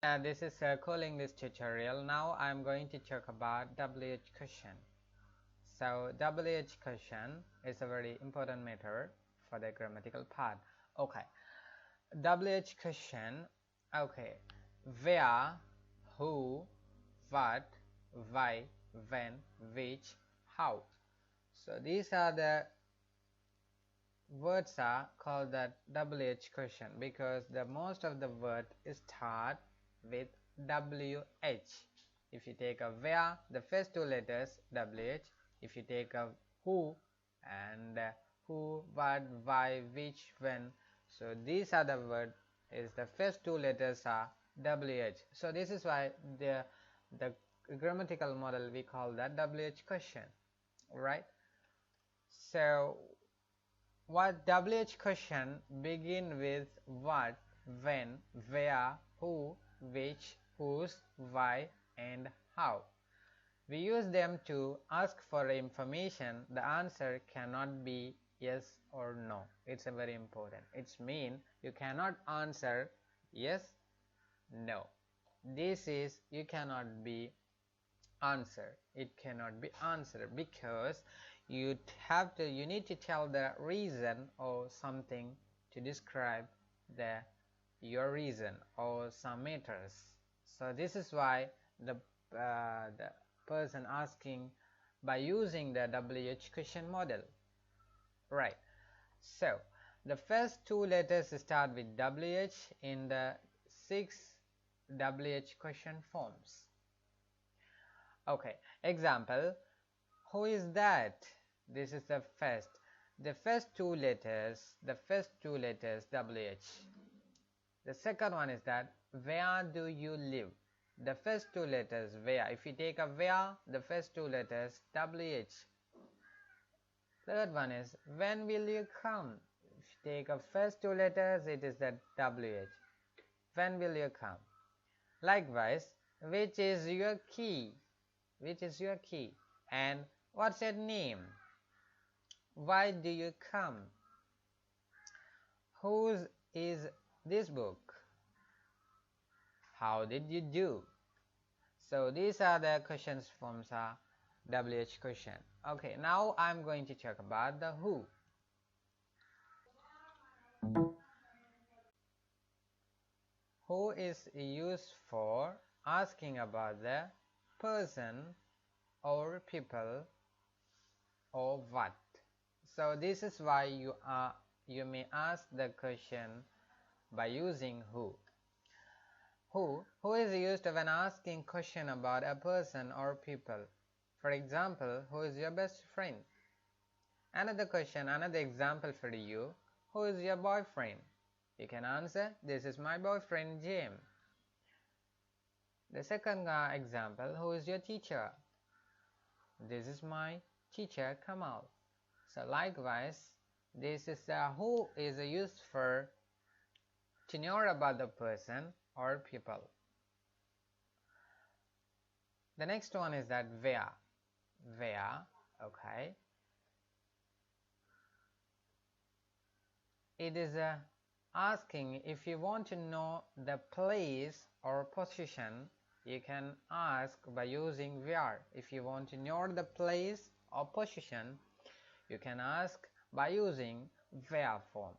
This is calling this tutorial. Now I'm going to talk about WH question. So WH question is a very important matter for the grammatical part. Okay, WH question. Okay, where, who, what, why, when, which, how. So these are the words are called that WH question because the most of the word start with WH. If you take a where, the first two letters WH. If you take a who and who, what, why, which, when, so these are the word is the first two letters are WH. So this is why the grammatical model we call that WH question, right? So what WH question begin with what, when, where, who, which, whose, why, and how. We use them to ask for information. The answer cannot be yes or no. It's a very important. It's mean you cannot answer yes, no. This is you cannot be answer. It cannot be answered because you need to tell the reason or something to describe your reason or some matters. So this is why the person asking by using the WH question model, right? So the first two letters start with WH in the 6 WH question forms. Okay, example, who is that? This is the first two letters WH. The second one is that where do you live? The first two letters where. If you take a where, the first two letters WH. Third one is when will you come? If you take a first two letters, it is the WH. When will you come? Likewise, which is your key? Which is your key? And what's your name? Why do you come? Whose is this book? How did you do? So these are the questions forms are WH question. Okay, now I'm going to talk about the who. Who is used for asking about the person or people or what. So this is why you may ask the question by using who. Who is used when asking question about a person or people. For example, who is your best friend? Another question, another example for you. Who is your boyfriend? You can answer, this is my boyfriend Jim. The second example, who is your teacher? This is my teacher Kamal. So likewise, this is who is used for to know about the person or people. The next one is that where. Where, okay. It is asking if you want to know the place or position, you can ask by using where. If you want to know the place or position, you can ask by using where form.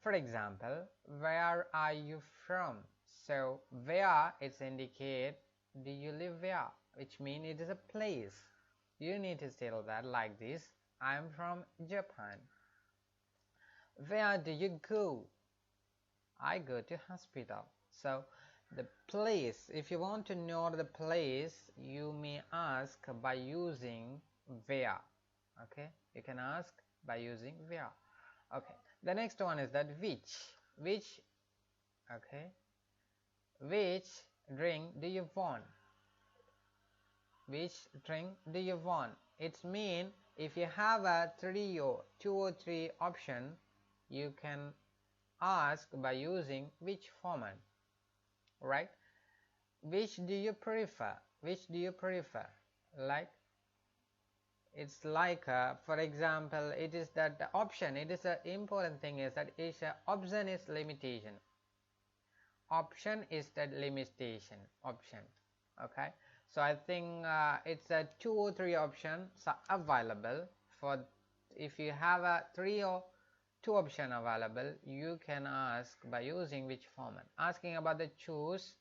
For example, where are you from? So where it's indicate do you live where, which means it is a place. You need to tell that like this, I am from Japan. Where do you go? I go to hospital. So the place, if you want to know the place, you may ask by using where. Okay, you can ask by using where. Okay, the next one is that which, okay, which drink do you want? Which drink do you want? It's mean if you have a two or three option, you can ask by using which format, right? Which do you prefer? Which do you prefer? Like it's like for example, it is that the option, it is the important thing is that it's a option is limitation. option is the limitation option. Okay, so I think it's a 2 or 3 options are available. For if you have a 3 or 2 option available, you can ask by using which format. Asking about the choose,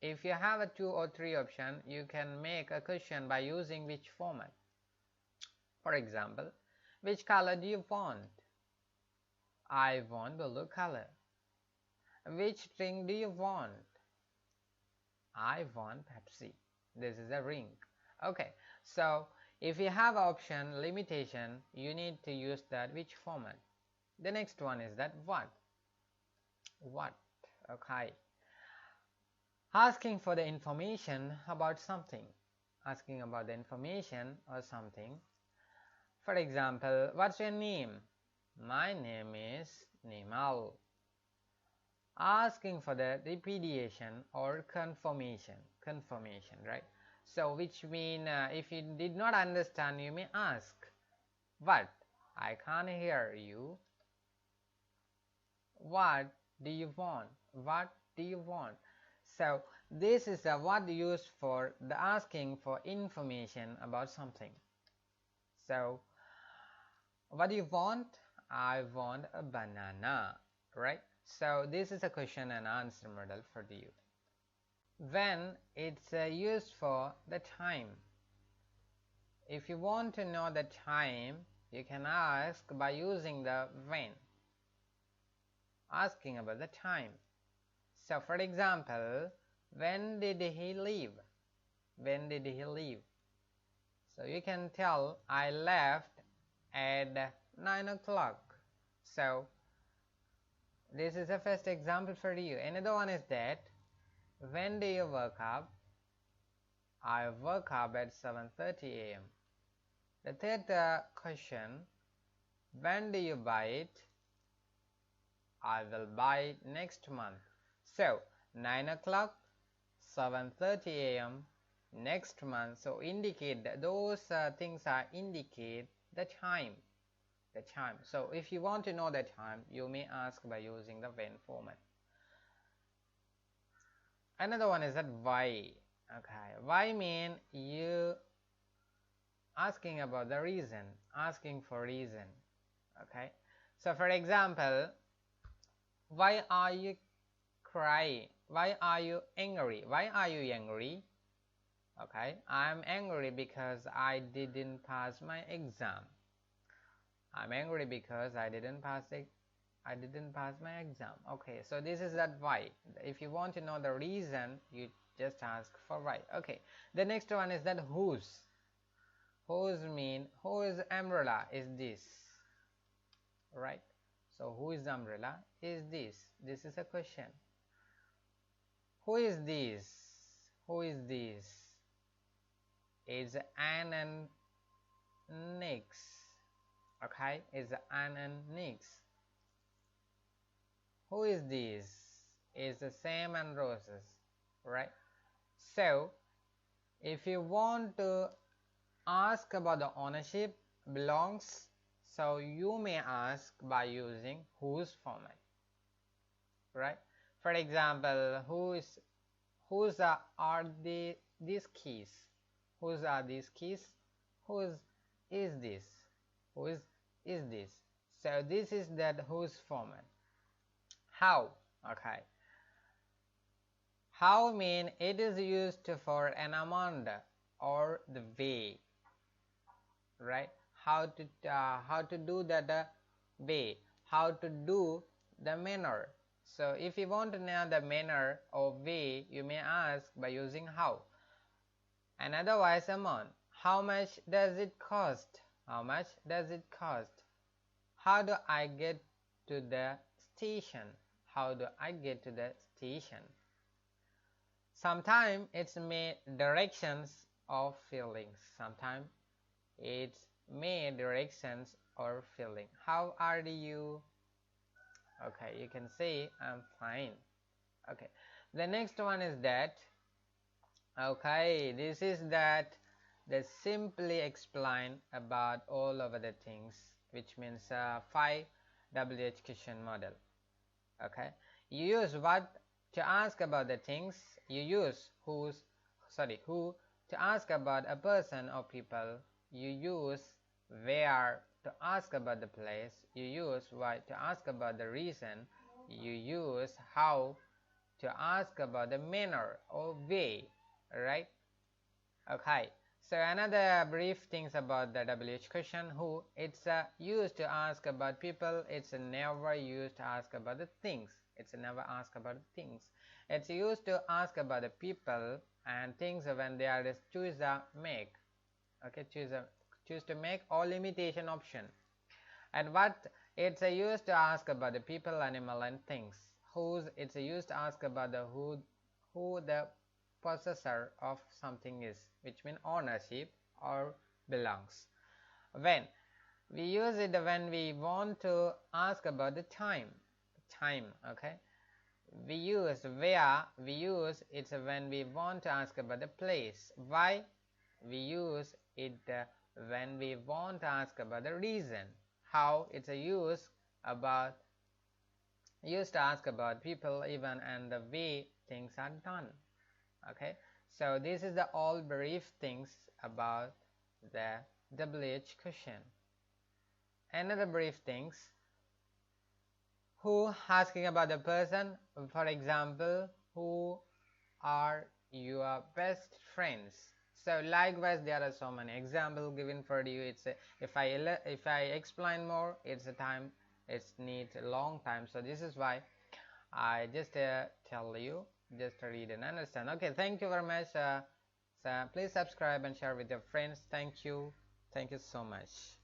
if you have a 2 or 3 option, you can make a question by using which format. For example, which color do you want? I want blue color. Which drink do you want? I want Pepsi. This is a ring. Okay, so if you have option limitation, you need to use that which format. The next one is that what. Okay, asking for the information about something. Asking about the information or something. For example, what's your name? My name is Nimal. Asking for the repudiation or confirmation, right? So which mean if you did not understand, you may ask what. I can't hear you. What do you want? What do you want? So this is a what used for the asking for information about something. So what do you want? I want a banana, right? So this is a question and answer model for you. When it's used for the time. If you want to know the time, you can ask by using the when. Asking about the time. So for example, when did he leave? When did he leave? So you can tell I left at 9 o'clock. So this is the first example for you. Another one is that when do you wake up? I woke up at 7:30 a.m. The third question, when do you buy it? I will buy it next month. So 9 o'clock, 7:30 a.m. next month. So indicate that those things are indicate the time. So if you want to know the time, you may ask by using the when format. Another one is that why. Okay, why mean you asking about the reason, asking for reason. Okay, so for example, why are you crying? Why are you angry? Why are you angry? Okay, I'm angry because I didn't pass my exam. I'm angry because I didn't pass my exam. Okay, so this is that why. If you want to know the reason, you just ask for why. Okay, the next one is that whose. Whose mean whose umbrella is this, right? So who is the umbrella is this. This is a question. Who is this? Who is this? Is Ann and Nix. Okay, is Ann and Nix. Who is this? Is Sam and Roses, right? So if you want to ask about the ownership, belongs, so you may ask by using whose format, right? For example, whose are these keys? Whose are these keys? Whose is this? Who is this? So this is that whose format. How. Okay, how mean it is used for an amount or the way, right? How to do that way, how to do the manner. So if you want to know the manner or way, you may ask by using how. And otherwise amount, how much does it cost? How much does it cost? How do I get to the station? How do I get to the station? Sometimes it's made directions of feelings. Sometimes it's made directions or feeling. How are you? Okay, you can say I'm fine. Okay, the next one is that. Okay, this is that they simply explain about all of the things, which means 5 WH question model. Okay, you use what To ask about the things, you use who. To ask about a person or people, you use where. To ask about the place, you use why. To ask about the reason, you use how. To ask about the manner or way, right? Okay, so another brief things about the WH question, who. It's used to ask about people. It's never used to ask about the things. It's never asked about the things. It's used to ask about the people and things when they are just choose a make. Okay, choose to make or limitation option. And what it's used to ask about the people, animal, and things. Whose it's used to ask about the who the possessor of something is, which means ownership or belongs. When we use it when we want to ask about the time. Okay, we use where. We use it when we want to ask about the place. Why? We use it when we want to ask about the reason. How? It's a used to ask about people, even, and the way things are done. Okay, so this is the all brief things about the WH question. Another brief things, who asking about the person. For example, who are your best friends? So likewise, there are so many examples given for you. It's if I explain more, it's a time, it's needs a long time. So this is why I just tell you, just read and understand. Okay, thank you very much. So please subscribe and share with your friends. Thank you so much.